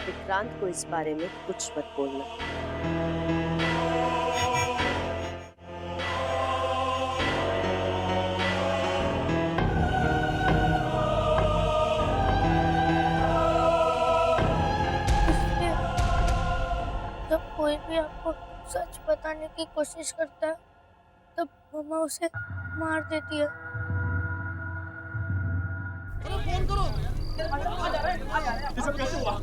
विक्रांत को इस बारे में कुछ मत बोलना। इसलिए जब कोई भी आपको सच बताने की कोशिश करता है तब मम्मा उसे मार देती है। फोन करो। आ जा रहा है, आ जा रहा है। ये सब कैसे हुआ?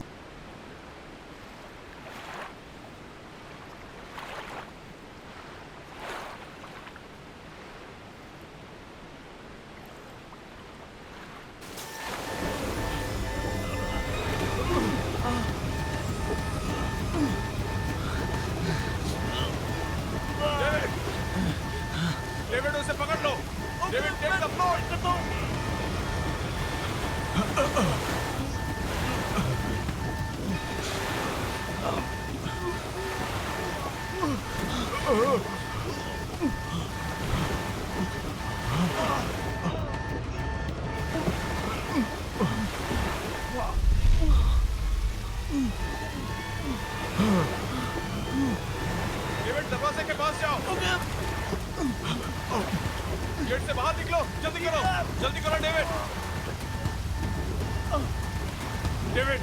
डेविड उसे पकड़ लो। David take the floor. David दरवाजे के पास जाओ। गेट से बाहर निकलो। जल्दी करो डेविड। डेविड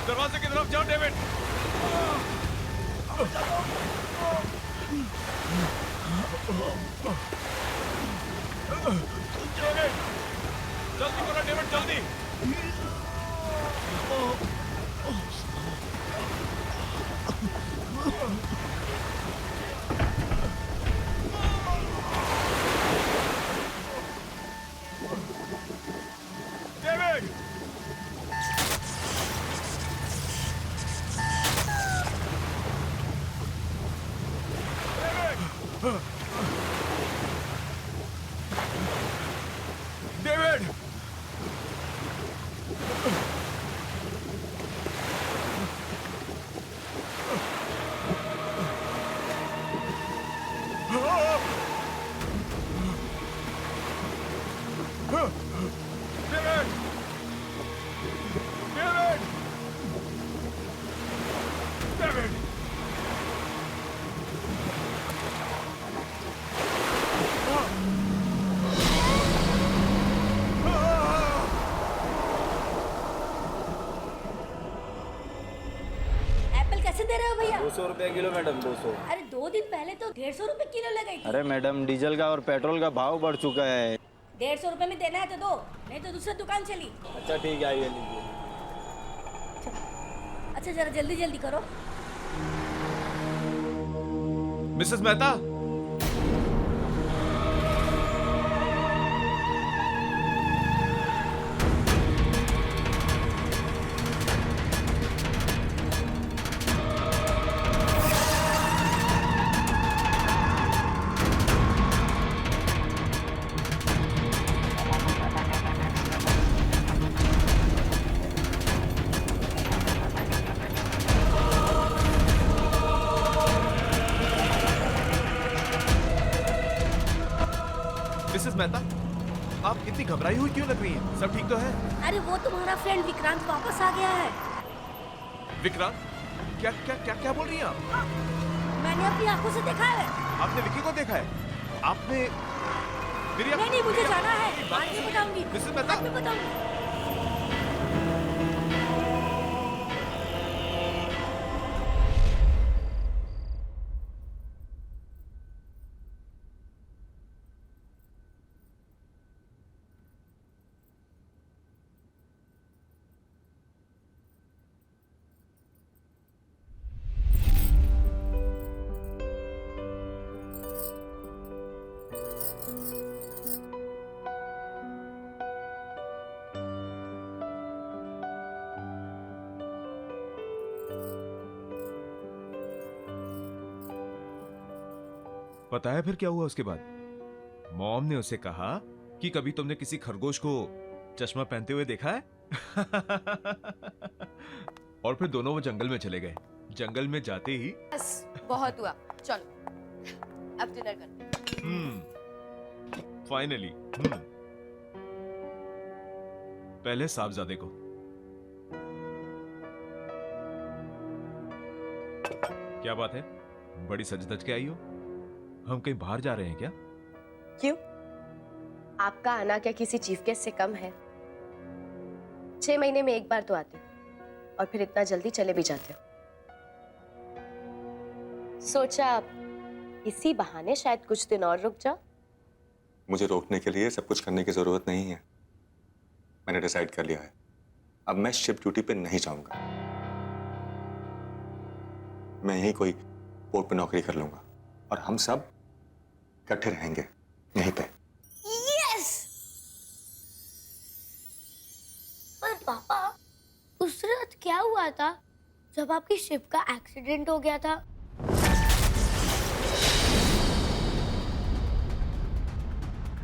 दरवाजे की तरफ जाओ। डेविड जल्दी करो। डेविड जल्दी। David David David David David Apple कैसे दे रहे हो भैया? 200 रुपए किलो मैडम, 200। अरे 2 दिन पहले तो 150 रुपए किलो लगाई थी। अरे मैडम, डीजल का और पेट्रोल का भाव बढ़ चुका है। 150 रुपए में देना है तो दो, नहीं तो दूसरी दुकान चली। अच्छा ठीक है, आइए लीजिए। अच्छा जरा जल्दी जल्दी करो। मिसेस मेहता। मिसेस मेहता, आप इतनी घबराई हुई क्यों लग रही हैं? सब ठीक तो है? अरे वो तुम्हारा फ्रेंड विक्रांत वापस आ गया है। विक्रांत? क्या क्या क्या क्या बोल रही हैं आप? मैंने अपनी आंखों से देखा है। आपने विक्की को देखा है? आपने मेरी नहीं नहीं, मुझे जाना है, मेरी बाद में बताऊंगी। मिसेस मेहता। बाद में बताऊंगी। पता है फिर क्या हुआ उसके बाद? मॉम ने उसे कहा कि कभी तुमने किसी खरगोश को चश्मा पहनते हुए देखा है? और फिर दोनों वो जंगल में चले गए। जंगल में जाते ही बस बहुत हुआ, चलो अब डिनर करते हैं। फाइनली। पहले साहबजादे को। क्या बात है, बड़ी सज धज के आई हो? हम कहीं बाहर जा रहे हैं क्या? क्यों? आपका आना क्या किसी चीफ गेस्ट से कम है? 6 महीने में एक बार तो आते हो और फिर इतना जल्दी चले भी जाते हो। सोचा इसी बहाने शायद कुछ दिन और रुक जाओ। मुझे रोकने के लिए सब कुछ करने की जरूरत नहीं है। मैंने डिसाइड कर लिया है, अब मैं शिप ड्यूटी पे नहीं जाऊंगा। मैं यहीं कोई पोर्ट पे नौकरी कर लूंगा और हम सब इकट्ठे रहेंगे यहीं पे। यस। पर पापा, उस रात क्या हुआ था जब आपकी शिप का एक्सीडेंट हो गया था?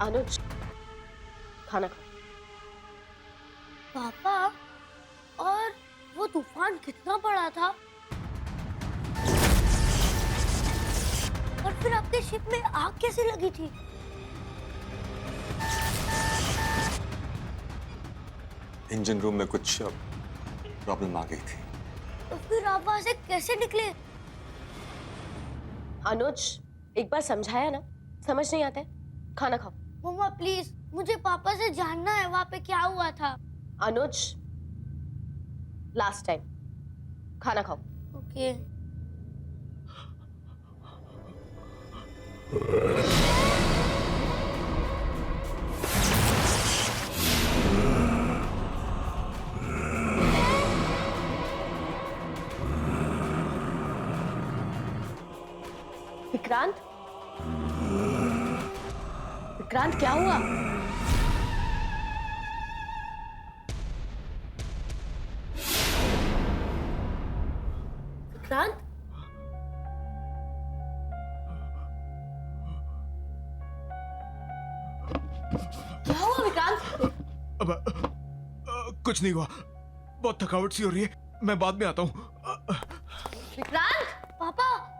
अनुज, खाना खाओ। पापा, और वो तूफान कितना बड़ा था? और फिर आपके शिप में आग कैसे लगी थी? इंजन रूम में कुछ प्रॉब्लम आ गई थी। तो फिर आप वहां से कैसे निकले? अनुज, एक बार समझाया ना, समझ नहीं आता है। खाना खाओ। मम्मा प्लीज, मुझे पापा से जानना है वहां पे क्या हुआ था। अनुज, लास्ट टाइम, खाना खाओ। ओके। विक्रांत, विक्रांत क्या हुआ? विक्रांत, क्या हुआ विक्रांत? अब कुछ नहीं हुआ, बहुत थकावट सी हो रही है, मैं बाद में आता हूँ। विक्रांत, पापा,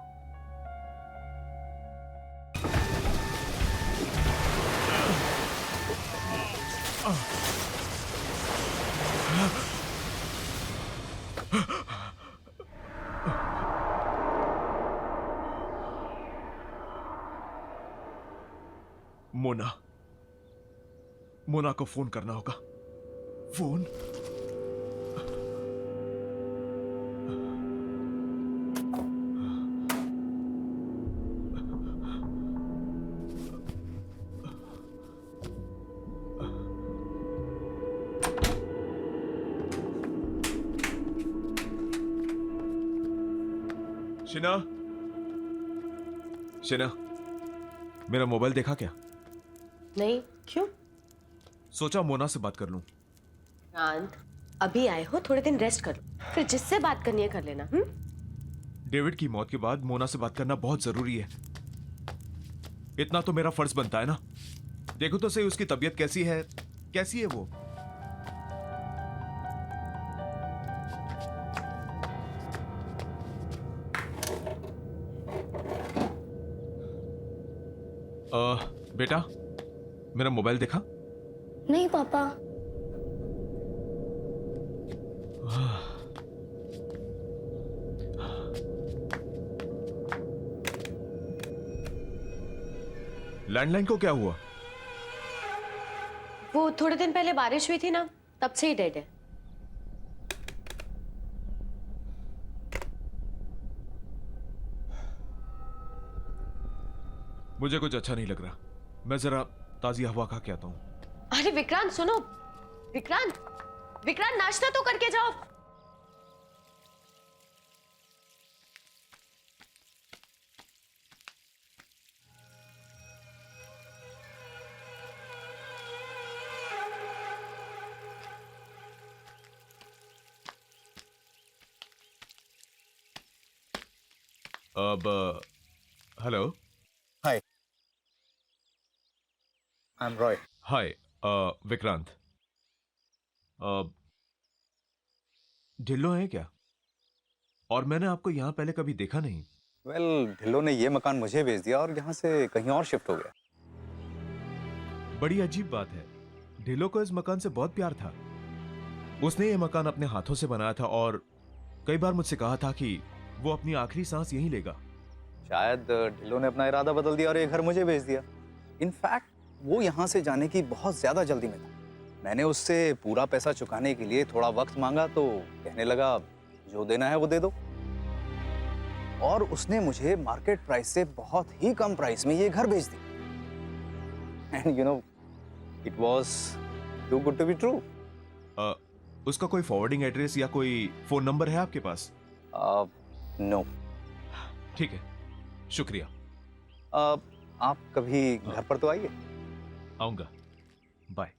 मोना, मोना को फोन करना होगा। फोन? शिना, शिना, मेरा मोबाइल देखा क्या? नहीं, क्यों? सोचा मोना से बात कर लूं। विक्रांत, अभी आए हो, थोड़े दिन रेस्ट कर लो, फिर जिससे बात करनी है कर लेना। डेविड की मौत के बाद मोना से बात करना बहुत जरूरी है। इतना तो मेरा फर्ज बनता है ना। देखो तो सही उसकी तबीयत कैसी है, कैसी है वो? बेटा, मेरा मोबाइल देखा? नहीं पापा। लैंडलाइन को क्या हुआ? वो थोड़े दिन पहले बारिश हुई थी ना, तब से ही डेड है। मुझे कुछ अच्छा नहीं लग रहा, मैं जरा ताजी हवा खा के आता हूं। अरे विक्रांत सुनो, विक्रांत, विक्रांत नाश्ता तो करके जाओ। अब हेलो। Hi, I'm Roy. हाय, विक्रांत। ढिल्लो है क्या? और मैंने आपको यहाँ पहले कभी देखा नहीं। Well, ढिल्लो ने ये मकान मुझे बेच दिया और यहाँ से कहीं और शिफ्ट हो गया। बड़ी अजीब बात है, ढिल्लो को इस मकान से बहुत प्यार था। उसने ये मकान अपने हाथों से बनाया था और कई बार मुझसे कहा था कि वो अपनी आखिरी सांस यहीं लेगा। शायद ढिल्लो ने अपना इरादा बदल दिया और ये घर मुझे भेज दिया। इनफैक्ट वो यहाँ से जाने की बहुत ज्यादा जल्दी में था। मैंने उससे पूरा पैसा चुकाने के लिए थोड़ा वक्त मांगा तो कहने लगा जो देना है वो दे दो। और उसने मुझे मार्केट प्राइस से बहुत ही कम प्राइस में ये घर बेच दिया। And you know it was too good to be true. उसका कोई फॉरवर्डिंग एड्रेस या कोई फोन नंबर है आपके पास? नो। ठीक है, शुक्रिया। आप कभी घर पर तो आइए। आऊंगा, बाय।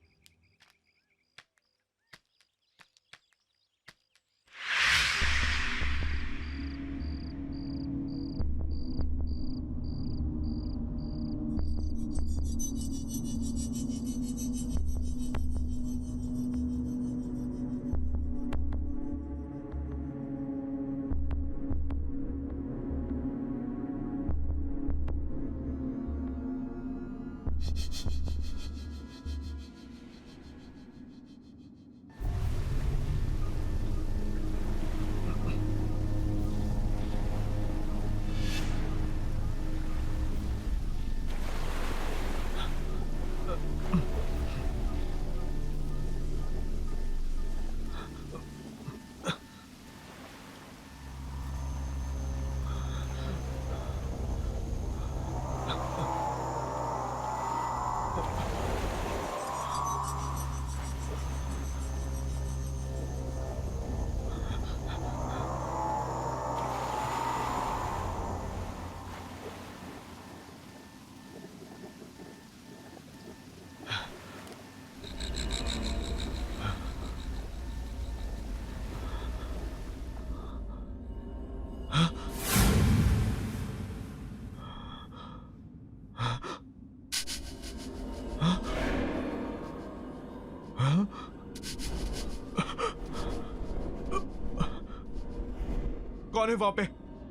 कौन है वहां पे?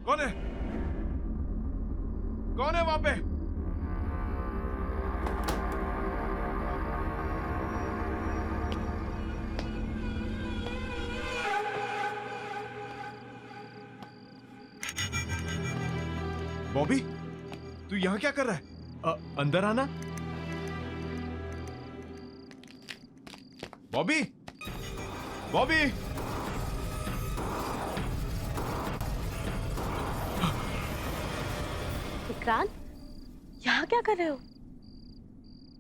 कौन है? कौन है वहां पे? बॉबी, तू यहां क्या कर रहा है? अंदर आना। बॉबी, बॉबी। विक्रांत, यहाँ क्या कर रहे हो?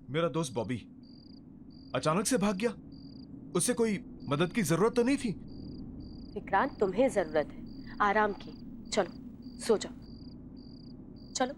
मेरा दोस्त बॉबी अचानक से भाग गया। उससे कोई मदद की जरूरत तो नहीं थी। विक्रांत, तुम्हें जरूरत है आराम की। चलो सो जाओ, चलो।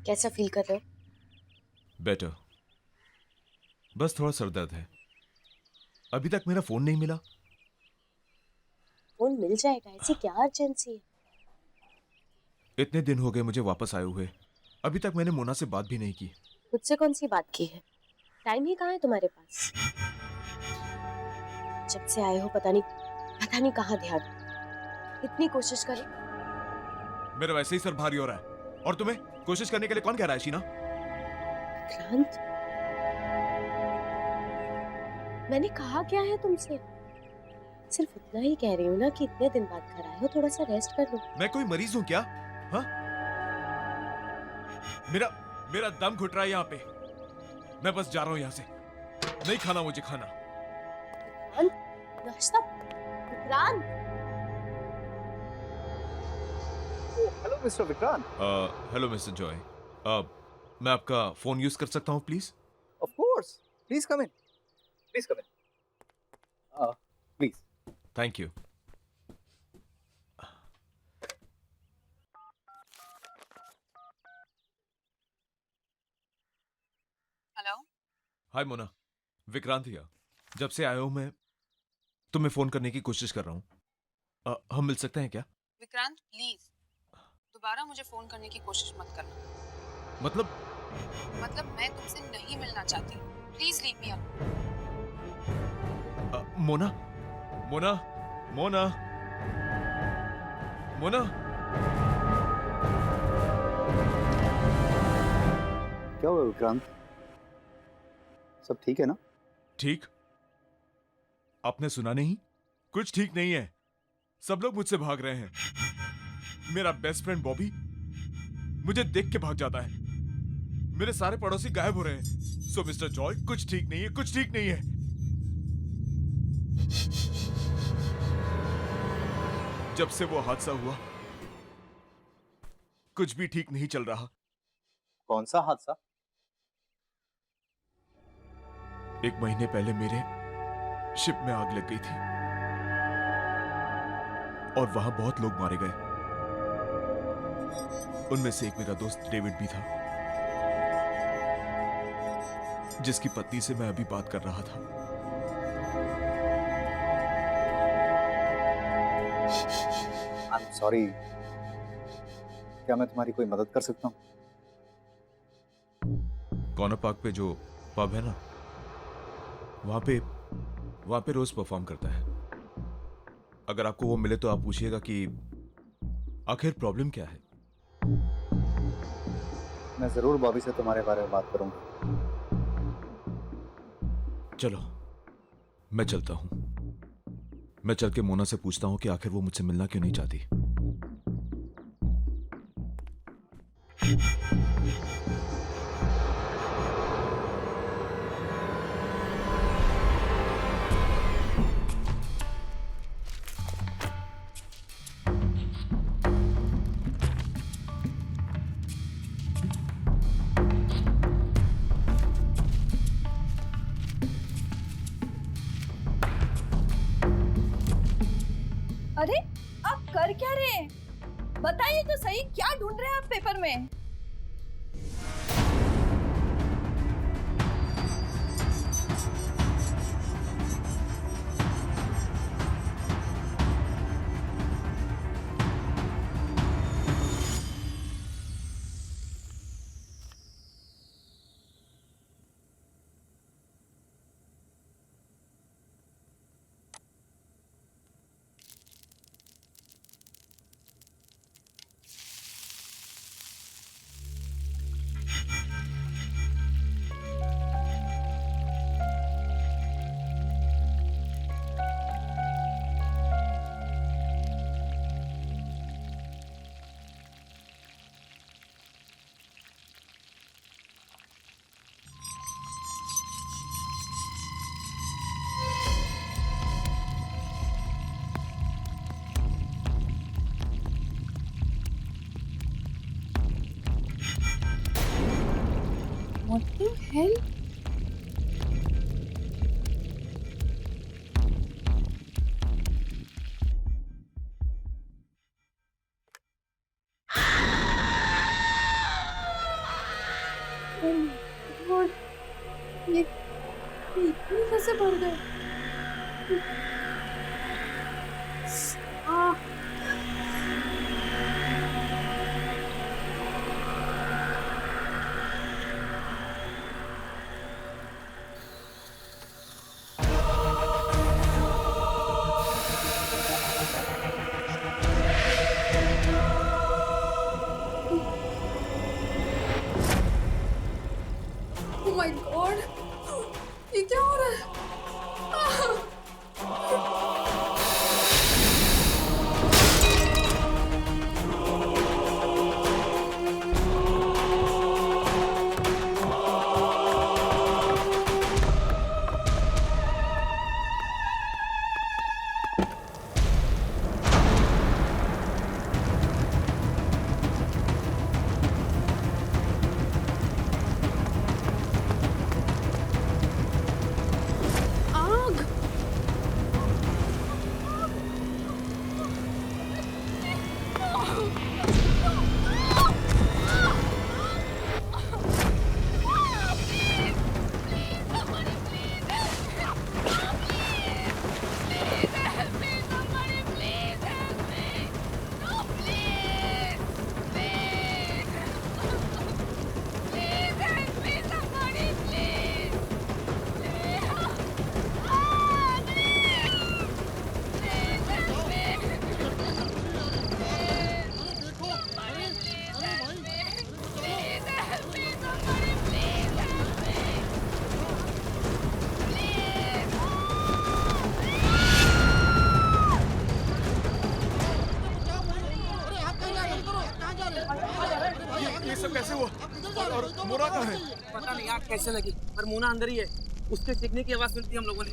कैसा फील कर रहे हो? बेटर। बस थोड़ा सर दर्द है। अभी तक मेरा फोन नहीं मिला। फोन मिल जाएगा, ऐसी क्या अर्जेंसी है? इतने दिन हो गए मुझे वापस आए हुए, अभी तक मैंने मोना से बात भी नहीं की। मुझसे कौन सी बात की है? टाइम ही कहाँ है तुम्हारे पास? जब से आए हो पता नहीं कहाँ ध्यान। इतनी कोशिश करें। मेरा वैसे ही सर भारी हो रहा है, और तुम्हें कोशिश करने के लिए कौन कह रहा है शीना? क्रांत, मैंने कहा क्या है तुमसे? सिर्फ इतना ही कह रही हूँ ना कि इतने दिन बाद घर आए हो, थोड़ा सा रेस्ट कर लो। मैं कोई मरीज हूं क्या? हाँ? मेरा दम घुट रहा है यहाँ पे। मैं बस जा रहा हूँ यहाँ से। नहीं खाना मुझे खाना। नाश्ता? Vikrant, hello mister Vikrant. Hello mister Joy. मैं आपका फोन यूज कर सकता हूँ please? Of course, please come in, please come in, please. Thank you. Hello. Hi Mona, Vikrant here. जब से आया हूँ मैं तुम्हें फोन करने की कोशिश कर रहा हूँ। हम मिल सकते हैं क्या? विक्रांत प्लीज दोबारा मुझे फोन करने की कोशिश मत करना। मतलब मैं तुमसे नहीं मिलना चाहती। Please leave me alone. Mona Mona Mona Mona. क्या हुआ विक्रांत, सब ठीक है ना? ठीक? आपने सुना नहीं? कुछ ठीक नहीं है। सब लोग मुझसे भाग रहे हैं। मेरा बेस्ट फ्रेंड बॉबी मुझे देख के भाग जाता है। मेरे सारे पड़ोसी गायब हो रहे हैं। सो मिस्टर जॉय, कुछ ठीक नहीं है, कुछ ठीक नहीं है। जब से वो हादसा हुआ कुछ भी ठीक नहीं चल रहा। कौन सा हादसा? 1 महीने पहले मेरे शिप में आग लग गई थी और वहां बहुत लोग मारे गए। उनमें से एक मेरा दोस्त डेविड भी था, जिसकी पत्नी से मैं अभी बात कर रहा था। आई एम सॉरी, क्या मैं तुम्हारी कोई मदद कर सकता हूँ? कॉर्नर पार्क पे जो पब है ना, वहां पे रोज परफॉर्म करता है। अगर आपको वो मिले तो आप पूछिएगा कि आखिर प्रॉब्लम क्या है। मैं जरूर बॉबी से तुम्हारे बारे में बात करूंगा। चलो मैं चलता हूं। मैं चल के मोना से पूछता हूं कि आखिर वो मुझसे मिलना क्यों नहीं चाहती। अरे आप कर क्या रहे हैं? बताइए तो सही, क्या ढूंढ रहे हैं आप पेपर में? What the hell? Oh my God! ये क्या हो रहा है? ये सब कैसे हुआ? और मोरा कहाँ है? पता नहीं आग कैसे लगी, पर मोना अंदर ही है। उसके चीखने की आवाज सुनती हम लोगों ने।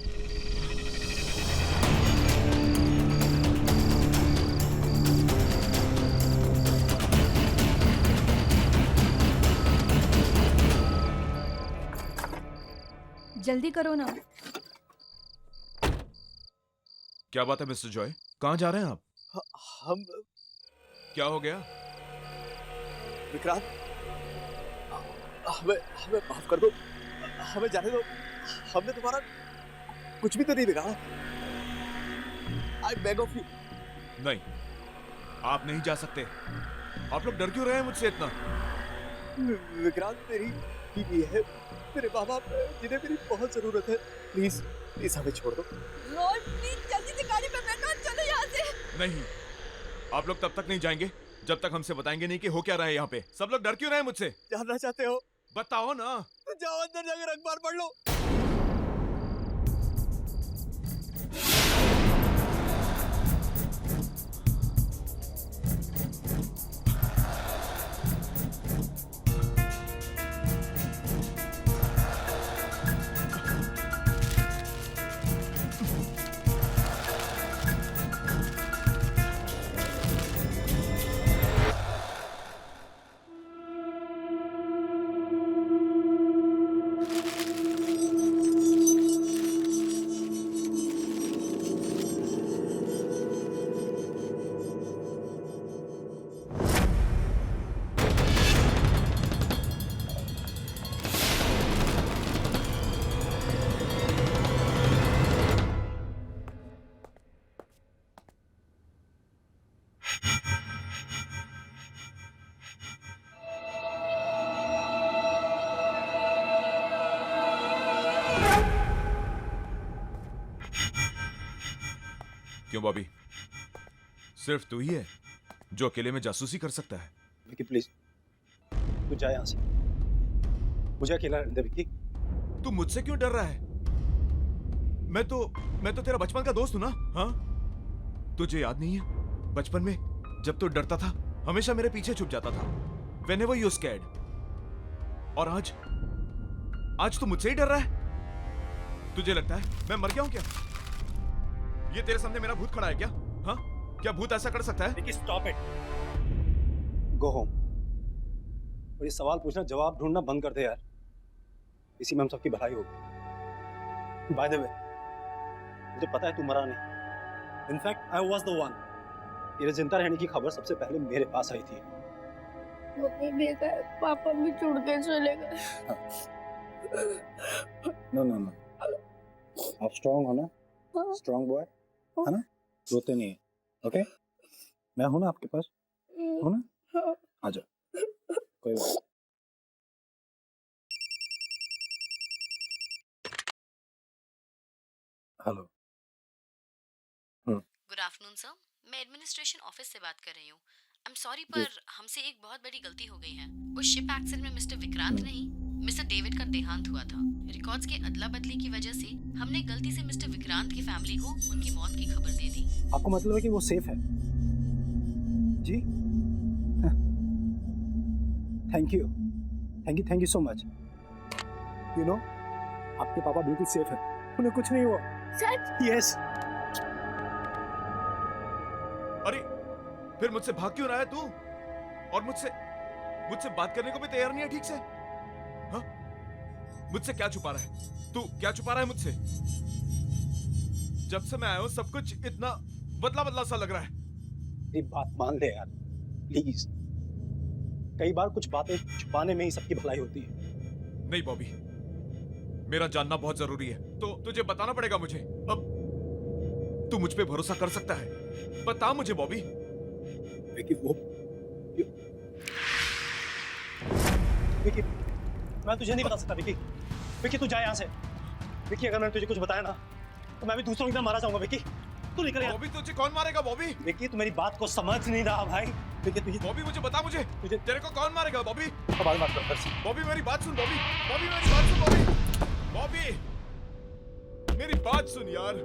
जल्दी करो ना। क्या बात है मिस्टर जॉय? कहाँ जा रहे हैं आप? हम क्या हो गया? विक्रांत, हमें हमें माफ कर दो, हमें जाने दो। हमने तुम्हारा कुछ भी तो नहीं बिगाड़ा। I beg of you. नहीं, आप नहीं जा सकते। आप लोग डर क्यों रहे हैं मुझसे इतना? विक्रांत, मेरी बीवी है, मेरे माँ बाप जिन्हें मेरी बहुत जरूरत है। प्लीज प्लीज हमें छोड़ दो। रोड प्लीज जल्दी से गाड़ी पे बैठो, चलो यहाँ से। नहीं, आप लोग तब तक नहीं जाएंगे जब तक हमसे बताएंगे नहीं कि हो क्या रहा है यहाँ पे। सब लोग डर क्यों रहे हैं मुझसे? जानना चाहते हो? बताओ ना। तो जाओ अंदर जाकर अखबार पढ़ लो। क्यों बॉबी? सिर्फ तू ही है जो अकेले में जासूसी कर सकता है? विकी प्लीज, तू जा यहाँ से। मुझे अकेला रहने दे विकी। तू मुझसे क्यों डर रहा है? मैं तो तेरा बचपन का दोस्त हूं ना। हाँ, तुझे याद नहीं है बचपन में जब तू डरता था हमेशा मेरे पीछे छुप जाता था। Whenever you're scared। और आज तू मुझसे ही डर रहा है? तुझे लगता है मैं मर गया हूं क्या? ये तेरे सामने मेरा भूत खड़ा है क्या? हाँ, क्या भूत ऐसा कर सकता है? Vicky stop it. Go home. और ये सवाल पूछना, जवाब ढूंढना बंद कर दे यार। इसी में हम सबकी भलाई होगी। बाय द वे, मुझे पता है तू मरा नहीं। In fact I was the one. तेरे जिंदा रहने की खबर सबसे पहले मेरे पास आई थी। मम्मी भी गए, पापा भी छुड़ के चले गए। नो नो नो, आप स्ट्रांग हो ना? स्ट्रॉन्ग बॉय है ना, रोते नहीं है। ओके, मैं हूं ना आपके पास, हो ना, आ जाओ, कोई बात नहीं। हेलो। गुड आफ्टरनून सर, मैं एडमिनिस्ट्रेशन ऑफिस से बात कर रही हूँ। आई एम सॉरी पर हमसे एक बहुत बड़ी गलती हो गई है। उस शिप एक्सीडेंट में मिस्टर विक्रांत नहीं, मिस्टर डेविड का देहांत हुआ था। रिकॉर्ड्स के अदला बदली की वजह से हमने गलती से मिस्टर विक्रांत की फैमिली को उनकी मौत की खबर दे दी। आपको मतलब है कि वो सेफ है? जी, thank you, thank you so much. You know, आपके पापा बिल्कुल सेफ है, उन्हें कुछ नहीं हुआ। सच? यस। अरे फिर मुझसे भाग क्यों रहा है तू? और मुझसे बात करने को भी तैयार नहीं है ठीक से? हाँ? मुझसे क्या छुपा रहा है तू? क्या छुपा रहा है मुझसे? जब से मैं आया हूं सब कुछ इतना बदला बदला सा लग रहा है। मेरी बात मान ले यार, प्लीज। कई बार कुछ बातें छुपाने में ही सबकी भलाई होती है। नहीं बॉबी, मेरा जानना बहुत जरूरी है, तो तुझे बताना पड़ेगा मुझे। अब तू मुझ पे भरोसा कर सकता है, बता मुझे बॉबी। विकी, विकी, मैं तुझे नहीं बता सकता विकी। विकी तू जा यहाँ से। विकी, अगर मैंने तुझे कुछ बताया ना तो मैं भी दूसरों की तरह मारा जाऊंगा। विकी तू निकल यहाँ। बॉबी तुझे कौन मारेगा बॉबी? विकी तू मेरी बात को समझ नहीं रहा भाई। विकी तुझे, बॉबी मुझे बता, मुझे तेरे को कौन मारेगा बॉबी? बाद में बात कर। बॉबी मेरी बात सुन बॉबी, बॉबी मेरी बात सुन बॉबी, बॉबी मेरी बात सुन यार।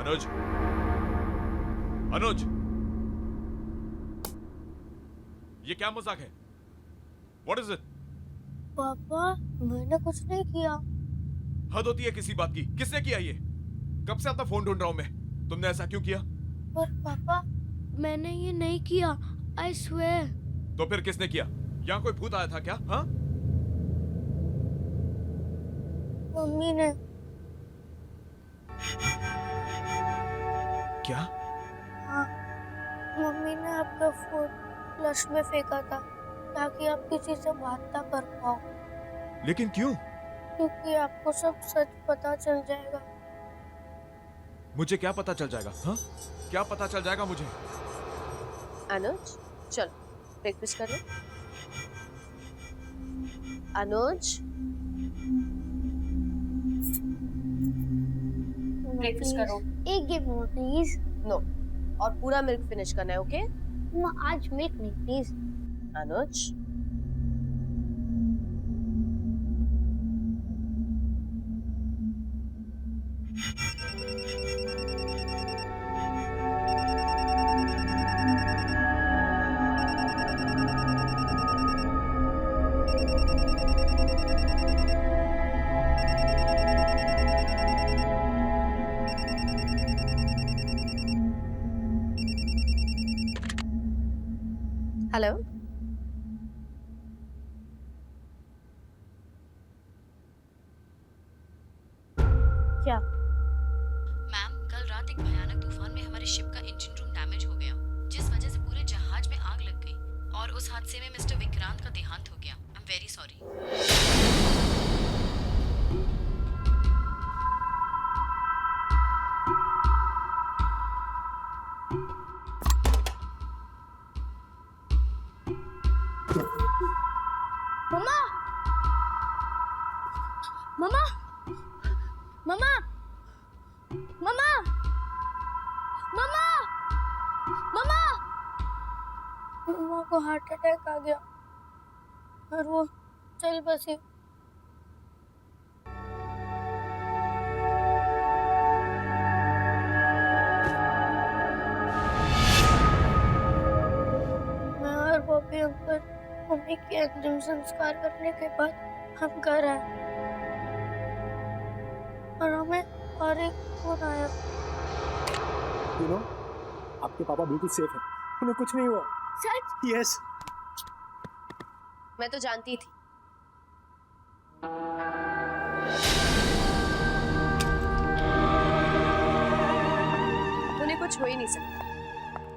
अनुज, अनुज, ये क्या मजाक है? What is it? पापा, मैंने कुछ नहीं किया। हद होती है किसी बात की। किसने किया ये? कब से अपना फोन ढूंढ रहा हूं मैं। तुमने ऐसा क्यों किया? पर पापा, मैंने ये नहीं किया। I swear। तो फिर किसने किया? यहाँ कोई भूत आया था क्या? हाँ? मम्मी ने। क्या? हाँ, मम्मी ने आपका फोन फ्लश में फेंका था ताकि आप किसी से बात ना कर पाओ। लेकिन क्यों? क्योंकि आपको सब सच पता चल जाएगा। मुझे क्या पता चल जाएगा? हाँ? क्या पता चल जाएगा मुझे? अनुज, चल ब्रेकफास्ट कर लो। अनुज, ब्रेकफास्ट करो। एक गिव मोर प्लीज। नो, और पूरा मिल्क फिनिश करना है, ओके? आज मिल्क नहीं प्लीज। Anuj, hello. क्या? मैम, कल रात एक भयानक तूफान में हमारे शिप का इंजन रूम डैमेज हो गया, जिस वजह से पूरे जहाज में आग लग गई और उस हादसे में मिस्टर विक्रांत का देहांत हो गया। I am very sorry. मम्मा, मम्मा, मम्मा, मम्मा, मम्मा मम्मा मम्मा को हार्ट अटैक आ गया और वो चल बसी। मैं और बॉबी अंकल मम्मी के अंतिम संस्कार करने के बाद हम घर आए और हमें और एक फोन आया। यू नो, आपके पापा बिल्कुल सेफ हैं, उन्हें कुछ नहीं हुआ। सच? यस। मैं तो जानती थी। उन्हें कुछ हो ही नहीं सकता।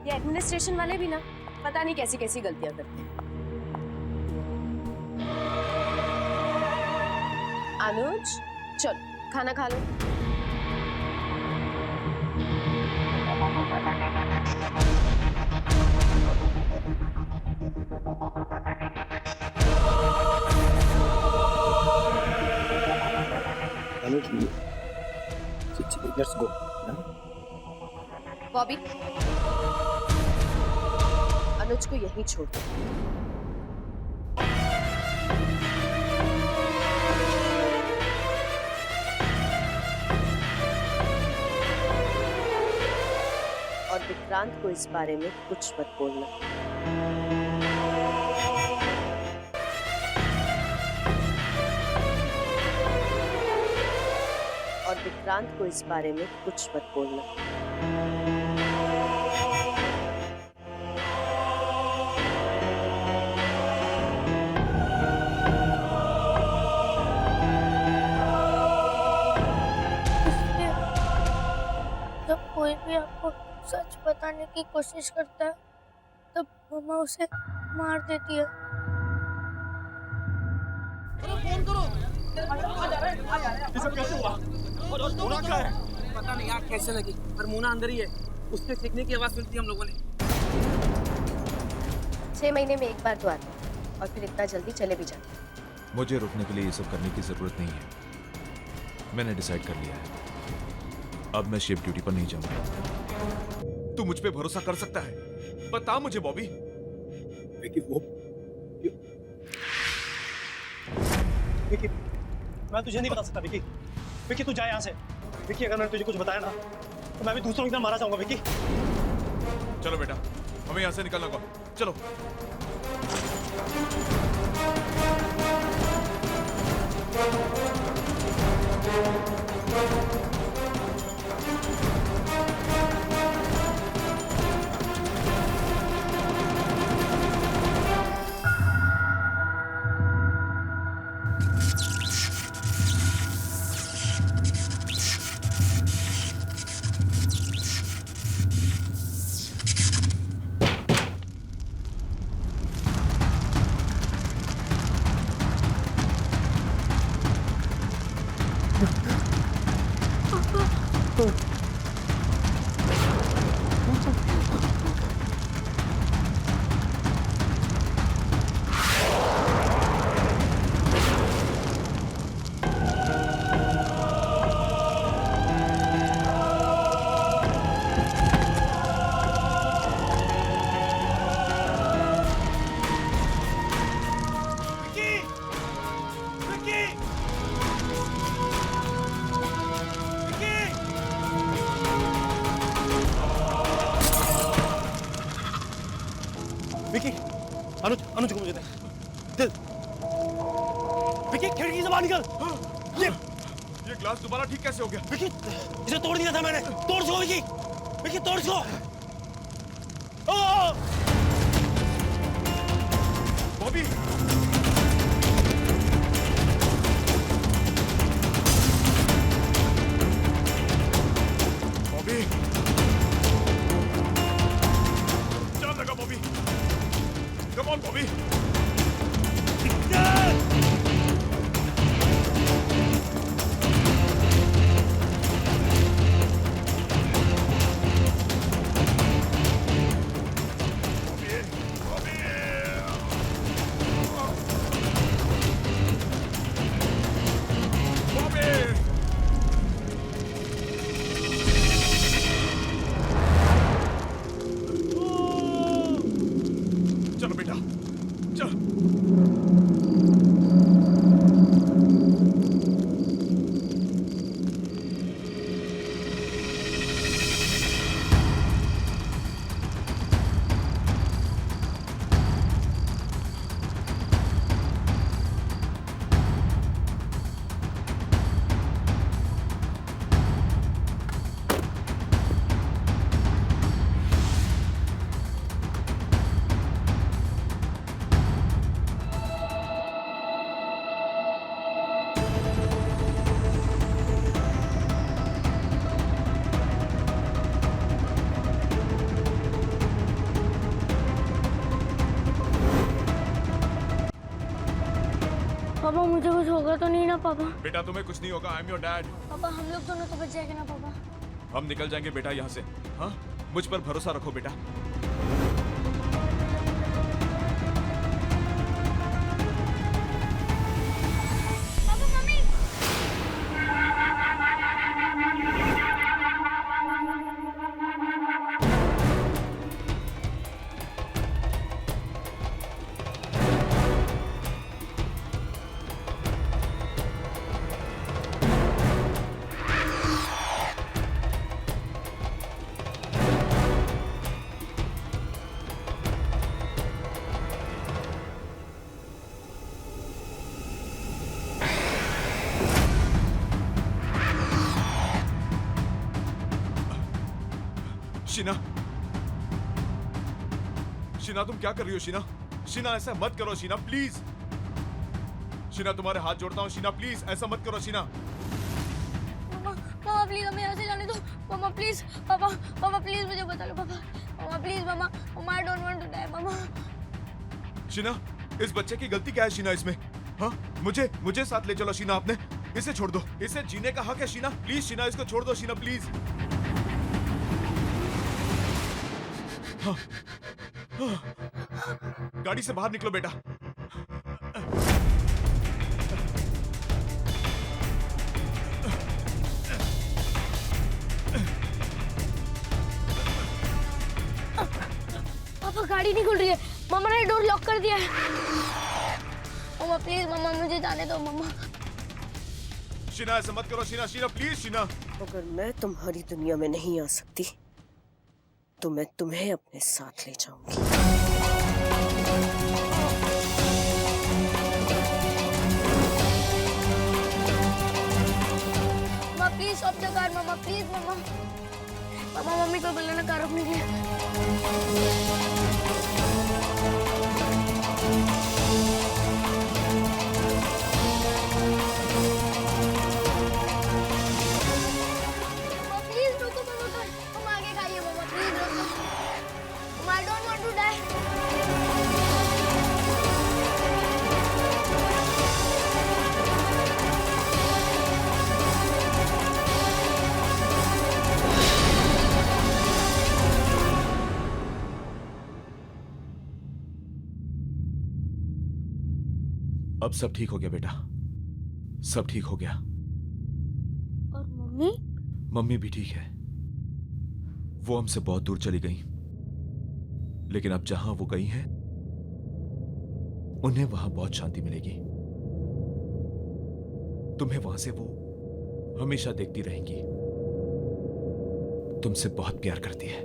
ये एडमिनिस्ट्रेशन वाले भी ना पता नहीं कैसी कैसी गलतियां करते हैं। अनुज, चल खाना खा लो। Let's go. बॉबी, अनुज को यहीं छोड़ दो। और विक्रांत को इस बारे में कुछ मत बोलना। और विक्रांत को इस बारे में कुछ मत बोलना। इसलिए जब कोई भी आपको सच बताने की कोशिश करता है तब मम्मा उसे मार देती है। फोन करो। ये सब कैसे हुआ? और क्या है? पता नहीं आग कैसे लगी, पर मोना अंदर ही है। उसके सीखने की आवाज सुनती हम लोगों ने। 6 महीने में एक बार तो आते हैं और फिर इतना जल्दी चले भी जाते हैं। मुझे रुकने के लिए ये सब करने की जरूरत नहीं है। मैंने डिसाइड कर लिया है। अब मैं शिफ्ट ड्यूटी पर नहीं जाऊंगा। तू मुझ पे भरोसा कर सकता है? बता मुझे बॉबी। विकी, मैं तुझे नहीं बता सकता विकी। विकी तू जा यहाँ से। विकी, अगर मैंने तुझे कुछ बताया ना तो मैं भी दूसरों की तरह मारा जाऊंगा विकी। चलो बेटा, हमें यहाँ से निकलना होगा। चलो। विकी, अनुज, अनुज को मुझे दे। दे। विकी, खिड़की से बाहर निकल। ये ग्लास दोबारा ठीक कैसे हो गया? विकी, इसे तोड़ दिया था मैंने। तोड़ इसको विकी। विकी, तोड़ इसको। बॉबी, बॉबी, जान लगा बॉबी। Come on Bobby. पापा मुझे कुछ होगा तो नहीं ना पापा? बेटा तुम्हें कुछ नहीं होगा, आई एम योर डैड। पापा हम लोग दोनों तो बच जाएंगे ना पापा? हम निकल जाएंगे बेटा यहाँ से। हाँ, मुझ पर भरोसा रखो बेटा। पापा मम्मी शीना, शीना तुम क्या कर रही हो शीना? शीना ऐसा मत करो शीना, प्लीज। शीना तुम्हारे हाथ जोड़ता हूँ शीना, प्लीज ऐसा मत करो शीना। मामा प्लीज हमें यहाँ से जाने दो। मामा प्लीज, पापा प्लीज मुझे बता लो पापा। मामा प्लीज मामा, I don't want to die मामा। शीना, इस बच्चे की गलती क्या है शीना इसमें? हाँ, मुझे साथ ले चलो शीना, आपने इसे छोड़ दो, इसे जीने का हक है शीना, प्लीज शीना इसको छोड़ दो शीना, प्लीज। हाँ, हाँ, गाड़ी से बाहर निकलो बेटा। पापा गाड़ी नहीं खुल रही है, मामा ने डोर लॉक कर दिया है। मामा प्लीज मामा मुझे जाने दो मामा। शीना ऐसा मत करो शीना, शीना प्लीज शीना। अगर मैं तुम्हारी दुनिया में नहीं आ सकती तो मैं तुम्हें अपने साथ ले जाऊंगी। मामा प्लीज स्टॉप द कार मामा, प्लीज मामा। मामा मम्मी को बोलना कार रोकने के लिए। प्लीज रुको मामा, तुम आगे खाइए मामा, प्लीज रुको। मामा I don't want to die. अब सब ठीक हो गया बेटा, सब ठीक हो गया। और मम्मी? मम्मी भी ठीक है। वो हमसे बहुत दूर चली गई, लेकिन अब जहां वो गई हैं, उन्हें वहां बहुत शांति मिलेगी। तुम्हें वहां से वो हमेशा देखती रहेंगी। तुमसे बहुत प्यार करती है।